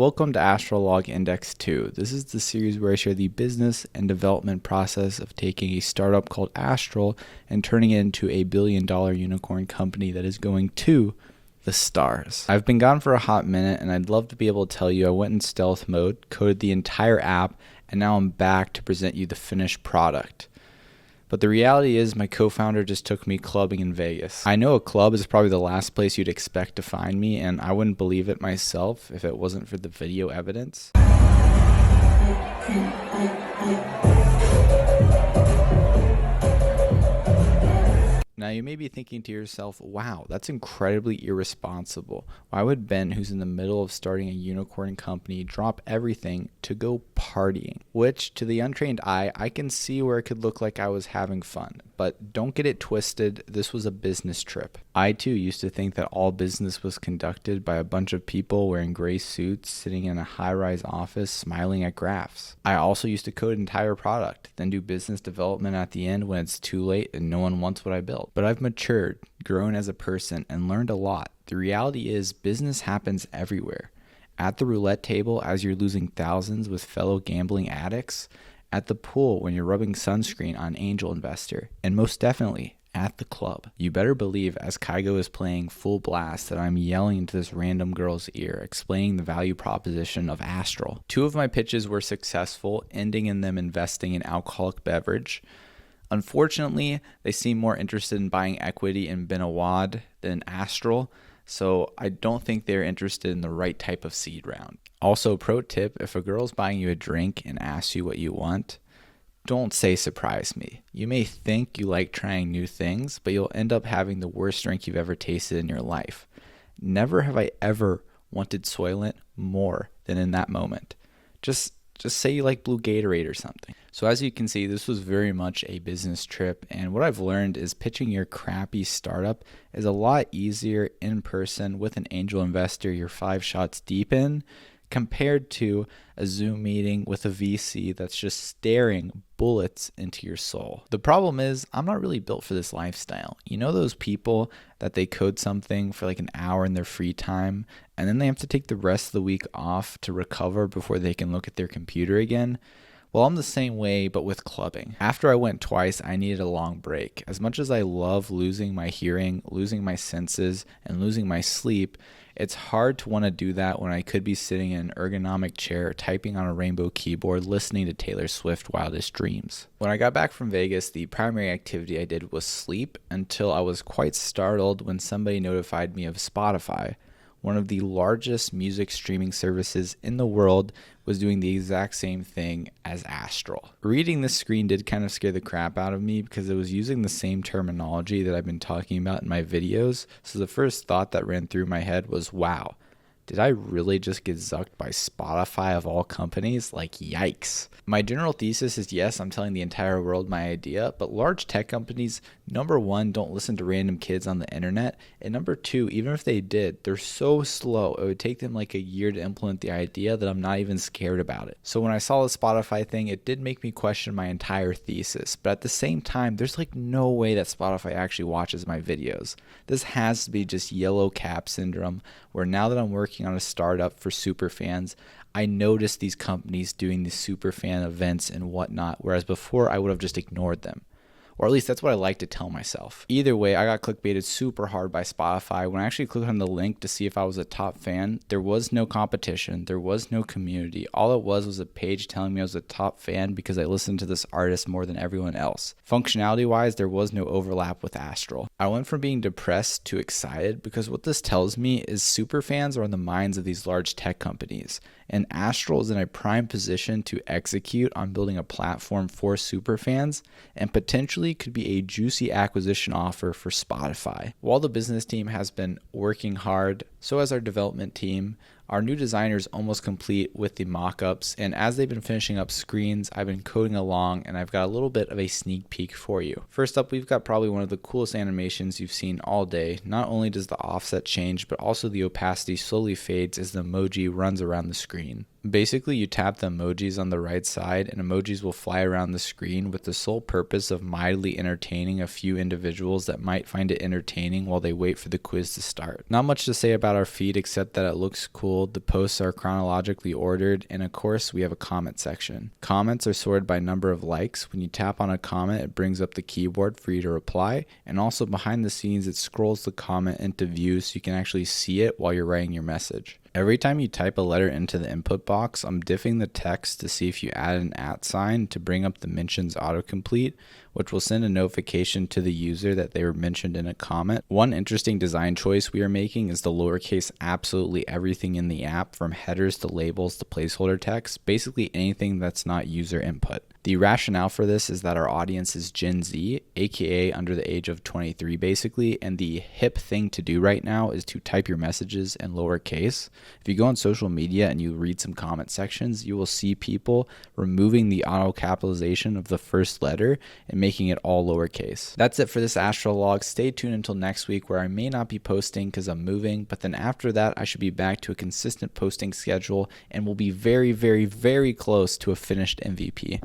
Welcome to Astral Log Index 2. This is the series where I share the business and development process of taking a startup called Astral and turning it into a billion-dollar unicorn company that is going to the stars. I've been gone for a hot minute, and I'd love to be able to tell you I went in stealth mode, coded the entire app, and now I'm back to present you the finished product. But the reality is my co-founder just took me clubbing in Vegas. I know a club is probably the last place you'd expect to find me, and I wouldn't believe it myself if it wasn't for the video evidence. Now you may be thinking to yourself, wow, that's incredibly irresponsible. Why would Ben, who's in the middle of starting a unicorn company, drop everything to go partying? Which, to the untrained eye, I can see where it could look like I was having fun. But don't get it twisted, this was a business trip. I too used to think that all business was conducted by a bunch of people wearing gray suits sitting in a high-rise office smiling at graphs. I also used to code an entire product, then do business development at the end when it's too late and no one wants what I built. But I've matured, grown as a person, and learned a lot. The reality is business happens everywhere. At the roulette table as you're losing thousands with fellow gambling addicts, at the pool when you're rubbing sunscreen on an angel investor, and most definitely at the club. You better believe as Kygo is playing full blast that I'm yelling into this random girl's ear, explaining the value proposition of Astral. 2 of my pitches were successful, ending in them investing in alcoholic beverage. Unfortunately, they seem more interested in buying equity in Benawad than Astral, so I don't think they're interested in the right type of seed round. Also, pro tip, if a girl's buying you a drink and asks you what you want, don't say surprise me. You may think you like trying new things, but you'll end up having the worst drink you've ever tasted in your life. Never have I ever wanted Soylent more than in that moment. Just say you like blue Gatorade or something. So as you can see, this was very much a business trip, and what I've learned is pitching your crappy startup is a lot easier in person with an angel investor you're 5 shots deep in, compared to a Zoom meeting with a VC that's just staring bullets into your soul. The problem is I'm not really built for this lifestyle. You know those people that they code something for like an hour in their free time and then they have to take the rest of the week off to recover before they can look at their computer again? Well, I'm the same way, but with clubbing. After I went twice, I needed a long break. As much as I love losing my hearing, losing my senses, and losing my sleep, it's hard to want to do that when I could be sitting in an ergonomic chair, typing on a rainbow keyboard, listening to Taylor Swift's Wildest Dreams. When I got back from Vegas, the primary activity I did was sleep until I was quite startled when somebody notified me of Spotify. One of the largest music streaming services in the world was doing the exact same thing as Astral. Reading this screen did kind of scare the crap out of me because it was using the same terminology that I've been talking about in my videos. So the first thought that ran through my head was, wow, did I really just get zucked by Spotify of all companies? Like, yikes. My general thesis is yes, I'm telling the entire world my idea, but large tech companies, number 1, don't listen to random kids on the internet, and number 2, even if they did, they're so slow, it would take them like a year to implement the idea that I'm not even scared about it. So when I saw the Spotify thing, it did make me question my entire thesis, but at the same time, there's like no way that Spotify actually watches my videos. This has to be just yellow cap syndrome, where now that I'm working on a startup for super fans, I noticed these companies doing these super fan events and whatnot, whereas before I would have just ignored them. Or at least that's what I like to tell myself. Either way, I got clickbaited super hard by Spotify. When I actually clicked on the link to see if I was a top fan, there was no competition, there was no community. All it was a page telling me I was a top fan because I listened to this artist more than everyone else. Functionality-wise, there was no overlap with Astral. I went from being depressed to excited because what this tells me is super fans are in the minds of these large tech companies, and Astral is in a prime position to execute on building a platform for super fans and potentially could be a juicy acquisition offer for Spotify. While the business team has been working hard, so has our development team. Our new designer is almost complete with the mock-ups, and as they've been finishing up screens, I've been coding along, and I've got a little bit of a sneak peek for you. First up, we've got probably one of the coolest animations you've seen all day. Not only does the offset change, but also the opacity slowly fades as the emoji runs around the screen. Basically, you tap the emojis on the right side and emojis will fly around the screen with the sole purpose of mildly entertaining a few individuals that might find it entertaining while they wait for the quiz to start. Not much to say about our feed except that it looks cool, the posts are chronologically ordered, and of course we have a comment section. Comments are sorted by number of likes. When you tap on a comment, it brings up the keyboard for you to reply, and also behind the scenes it scrolls the comment into view so you can actually see it while you're writing your message. Every time you type a letter into the input box, I'm diffing the text to see if you add an @ sign to bring up the mentions autocomplete, which will send a notification to the user that they were mentioned in a comment. One interesting design choice we are making is to lowercase absolutely everything in the app, from headers to labels to placeholder text, basically anything that's not user input. The rationale for this is that our audience is Gen Z, aka under the age of 23 basically, and the hip thing to do right now is to type your messages in lowercase. If you go on social media and you read some comment sections, you will see people removing the auto capitalization of the first letter and making it all lowercase. That's it for this Astral log. Stay tuned until next week, where I may not be posting because I'm moving, but then after that I should be back to a consistent posting schedule and will be very, very, very close to a finished MVP.